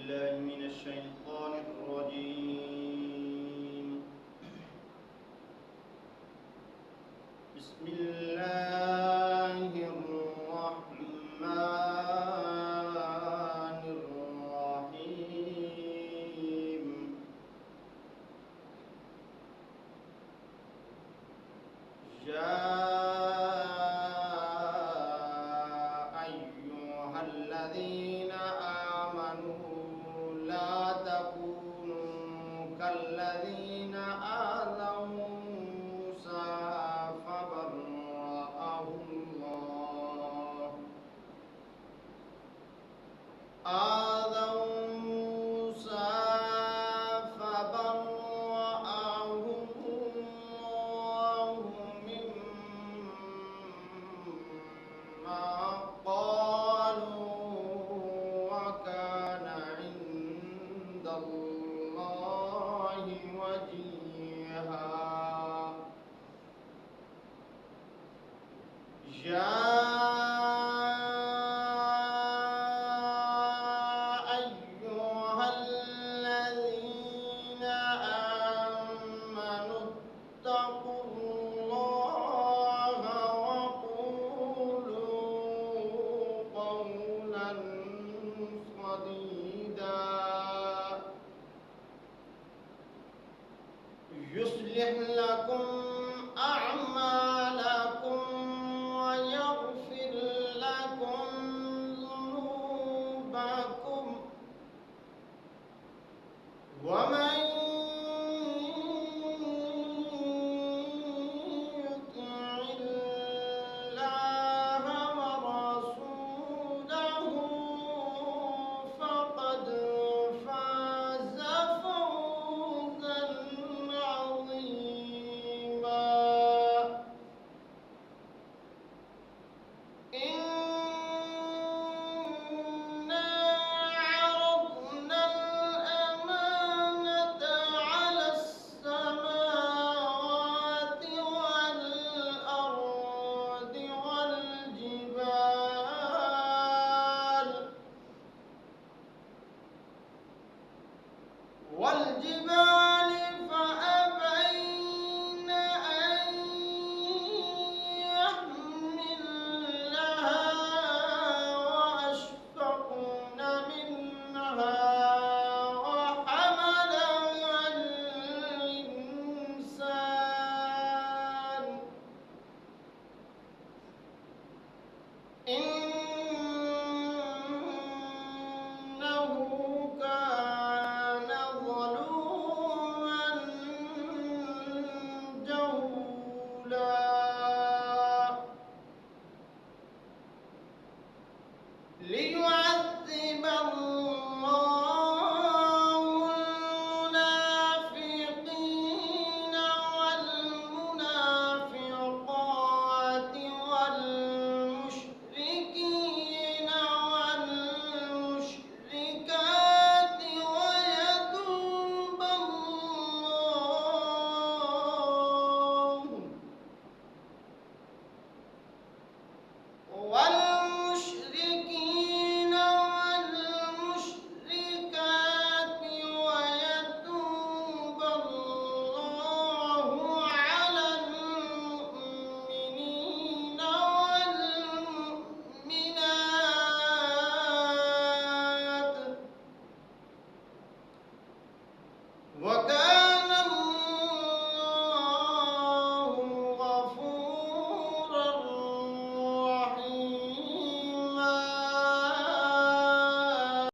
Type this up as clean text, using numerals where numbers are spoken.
بالله من الشيطان الرجيم. بسم الله الرحمن الرحيم. يا أيها الذين آمنوا لا تكونوا كالذين آذوا موسى فبرأه الله آذوا موسى فبرأه الله مما قالوا وكان عند الله وجيها. يا أيها الذين آمنوا اتقوا الله وقولوا قولا سديدا يصلح لكم أعمالكم ويغفر لكم ذنوبكم ومن يطع الله ورسوله فقد فاز فوزا عظيما. إنا عرضنا الأمانة على السماوات والأرض والجبال فأبين أن يحملنها وأشفقن منها وحملها الإنسان إنه كان ظلوما جهولا. ليعذب الله المنافقين والمنافقات والمشركين والمشركات ويتوب الله والمشركين والمشركات ويتوب الله على المؤمنين والمؤمنات وكان